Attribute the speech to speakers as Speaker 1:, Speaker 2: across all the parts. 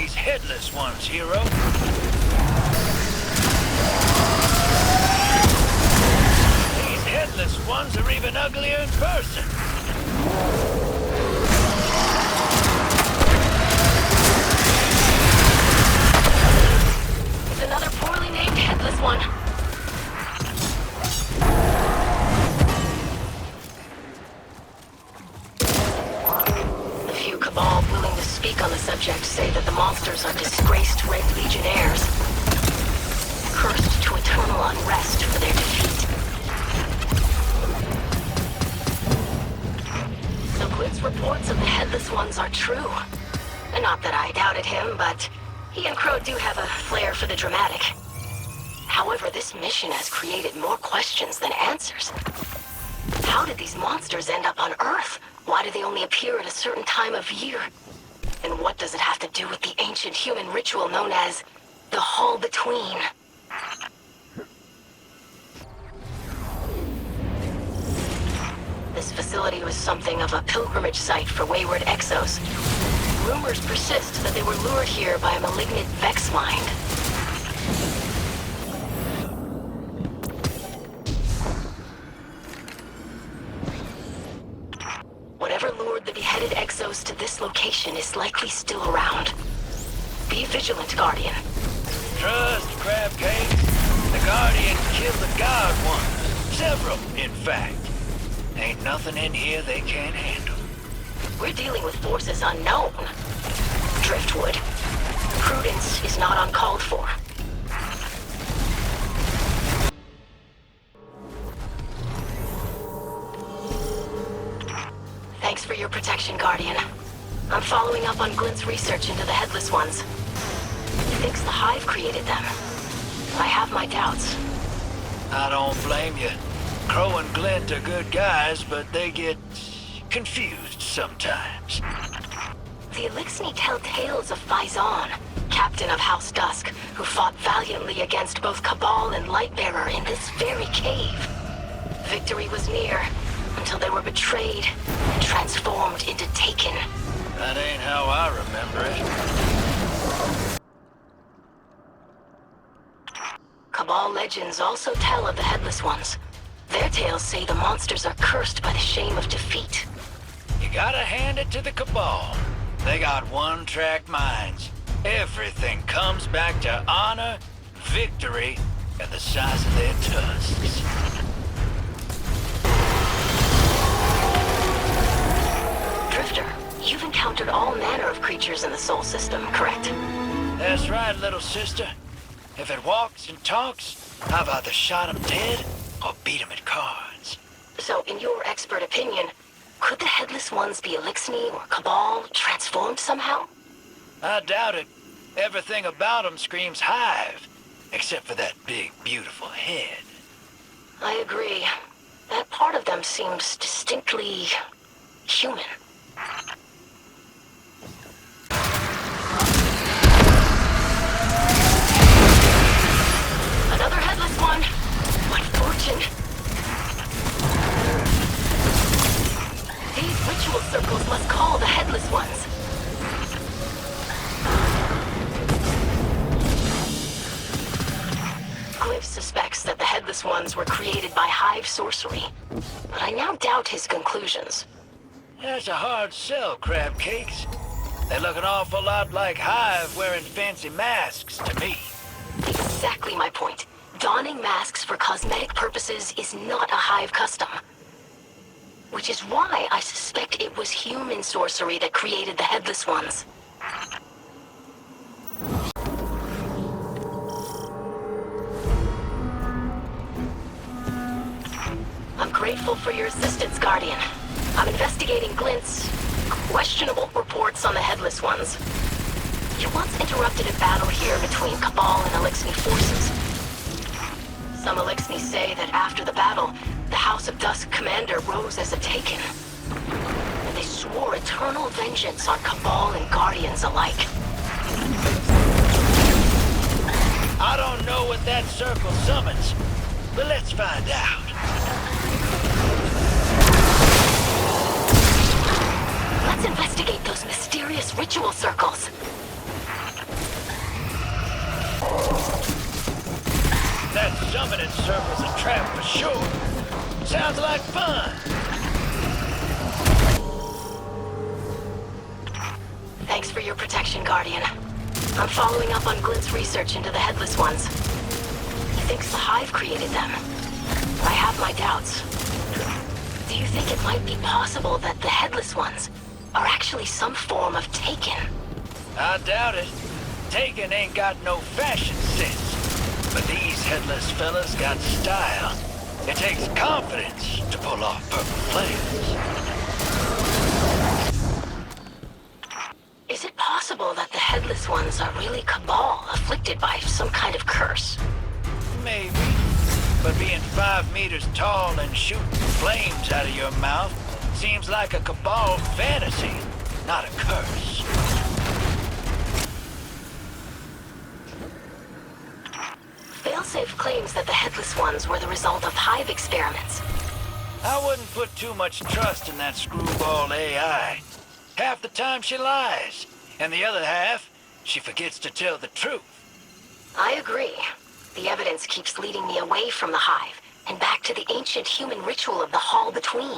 Speaker 1: these headless ones, hero. These headless ones are even uglier in person.
Speaker 2: There's another poorly named headless one. The few Cabal willing to speak on the subject say that the monsters are disgraced Red Legionnaires, cursed to eternal unrest for their defeat. So Glint's reports of the Headless Ones are true. And not that I doubted him, but he and Crow do have a flair for the dramatic. However, this mission has created more questions than answers. How did these monsters end up on Earth? Why do they only appear at a certain time of year? And what does it have to do with the ancient human ritual known as the Hall Between? This facility was something of a pilgrimage site for wayward exos. Rumors persist that they were lured here by a malignant Vex mind. Whatever lured the beheaded exos to this location is likely still around. Be vigilant, Guardian.
Speaker 1: Trust, crab cakes. The Guardian killed the God one. Several, in fact. Ain't nothing in here they can't handle.
Speaker 2: We're dealing with forces unknown. Driftwood. Prudence is not uncalled for. Thanks for your protection, Guardian. I'm following up on Glint's research into the Headless Ones. He thinks the Hive created them. I have my doubts.
Speaker 1: I don't blame you. Crow and Glint are good guys, but they get confused sometimes.
Speaker 2: The Elixni tell tales of Faison, captain of House Dusk, who fought valiantly against both Cabal and Lightbearer in this very cave. Victory was near, until they were betrayed and transformed into Taken.
Speaker 1: That ain't how I remember it.
Speaker 2: Cabal legends also tell of the Headless Ones. Their tales say the monsters are cursed by the shame of defeat.
Speaker 1: You gotta hand it to the Cabal. They got one-track minds. Everything comes back to honor, victory, and the size of their tusks.
Speaker 2: Drifter, you've encountered all manner of creatures in the Sol system, correct?
Speaker 1: That's right, little sister. If it walks and talks, I've either shot him dead or beat him at cards.
Speaker 2: So, in your expert opinion, could the Headless Ones be Elixni or Cabal transformed somehow?
Speaker 1: I doubt it. Everything about him screams Hive, except for that big, beautiful head.
Speaker 2: I agree. That part of them seems distinctly human. Another Headless One! What fortune! These ritual circles must call the Headless Ones. Glyph suspects that the Headless Ones were created by Hive sorcery, but I now doubt his conclusions.
Speaker 1: That's a hard sell, crab cakes. They look an awful lot like Hive wearing fancy masks to me.
Speaker 2: Exactly my point. Donning masks for cosmetic purposes is not a Hive custom. Which is why I suspect it was human sorcery that created the Headless Ones. I'm grateful for your assistance, Guardian. I'm investigating Glint's questionable reports on the Headless Ones. He once interrupted a battle here between Cabal and Elixni forces. Some Elixni say that after the battle, the House of Dusk commander rose as a Taken. And they swore eternal vengeance on Cabal and Guardians alike.
Speaker 1: I don't know what that circle summons, but let's find out.
Speaker 2: Let's investigate those mysterious ritual circles.
Speaker 1: summoning circle's a trap for sure. Sounds like fun.
Speaker 2: Thanks for your protection, Guardian. I'm following up on Glint's research into the Headless Ones. He thinks the Hive created them. I have my doubts. Do you think it might be possible that the Headless Ones are actually some form of Taken?
Speaker 1: I doubt it. Taken ain't got no fashion sense. But these headless fellas got style. It takes confidence to pull off purple flames.
Speaker 2: Is it possible that the Headless Ones are really Cabal afflicted by some kind of curse?
Speaker 1: Maybe. But being 5 meters tall and shooting flames out of your mouth seems like a Cabal fantasy, not a curse.
Speaker 2: Failsafe claims that the Headless Ones were the result of Hive experiments.
Speaker 1: I wouldn't put too much trust in that screwball AI. Half the time she lies, and the other half, she forgets to tell the truth.
Speaker 2: I agree. The evidence keeps leading me away from the Hive, and back to the ancient human ritual of the Hall Between.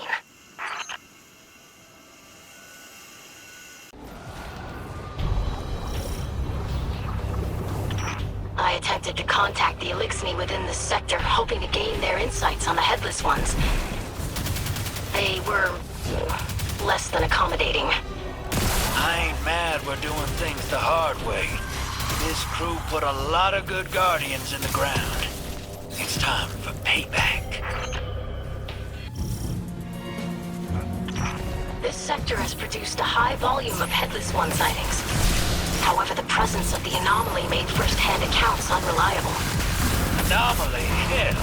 Speaker 2: I attempted to contact the Elixni within this sector, hoping to gain their insights on the Headless Ones. They were less than accommodating.
Speaker 1: I ain't mad we're doing things the hard way. This crew put a lot of good Guardians in the ground. It's time for payback.
Speaker 2: This sector has produced a high volume of Headless One sightings. However, the presence of the anomaly made first-hand accounts unreliable.
Speaker 1: Anomaly, hell.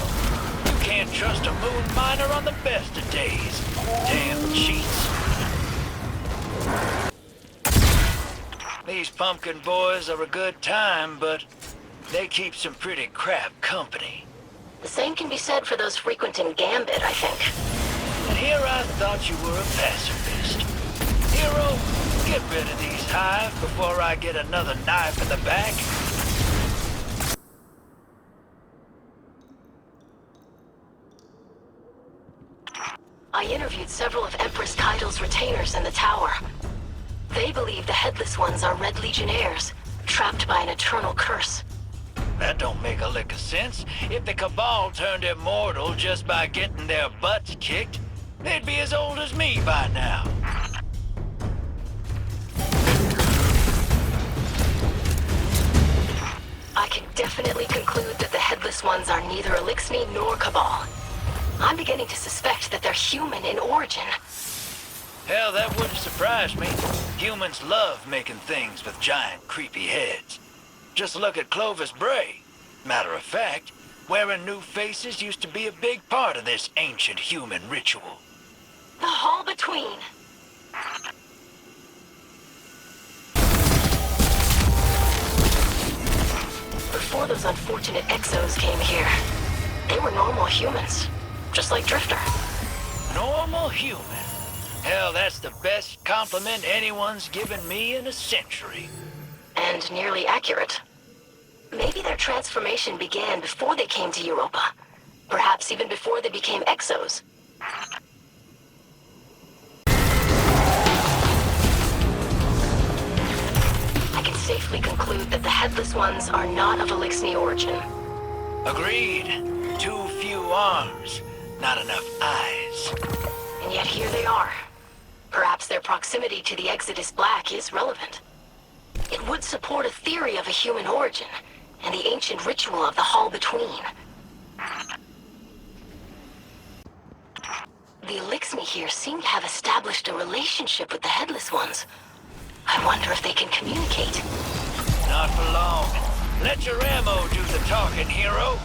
Speaker 1: You can't trust a moon miner on the best of days. Damn cheats. These pumpkin boys are a good time, but they keep some pretty crap company.
Speaker 2: The same can be said for those frequenting Gambit, I think.
Speaker 1: And here I thought you were a pacifist. Hero, get rid of these Hive before I get another knife in the back.
Speaker 2: I interviewed several of Empress Kaido's retainers in the tower. They believe the Headless Ones are Red Legionnaires, trapped by an eternal curse.
Speaker 1: That don't make a lick of sense. If the Cabal turned immortal just by getting their butts kicked, they'd be as old as me by now.
Speaker 2: I can definitely conclude that the Headless Ones are neither Elixni nor Cabal. I'm beginning to suspect that they're human in origin.
Speaker 1: Hell, that wouldn't surprise me. Humans love making things with giant, creepy heads. Just look at Clovis Bray. Matter of fact, wearing new faces used to be a big part of this ancient human ritual.
Speaker 2: The Hall Between. Before those unfortunate exos came here, they were normal humans, just like Drifter.
Speaker 1: Normal human. Hell, that's the best compliment anyone's given me in a century.
Speaker 2: And nearly accurate. Maybe their transformation began before they came to Europa. Perhaps even before they became exos. I can safely conclude that the Headless Ones are not of Elixni origin.
Speaker 1: Agreed. Too few arms, not enough eyes.
Speaker 2: And yet here they are. Perhaps their proximity to the Exodus Black is relevant. It would support a theory of a human origin, and the ancient ritual of the Hall Between. The Elixni here seem to have established a relationship with the Headless Ones. I wonder if they can communicate.
Speaker 1: Not for long. Let your ammo do the talking, hero.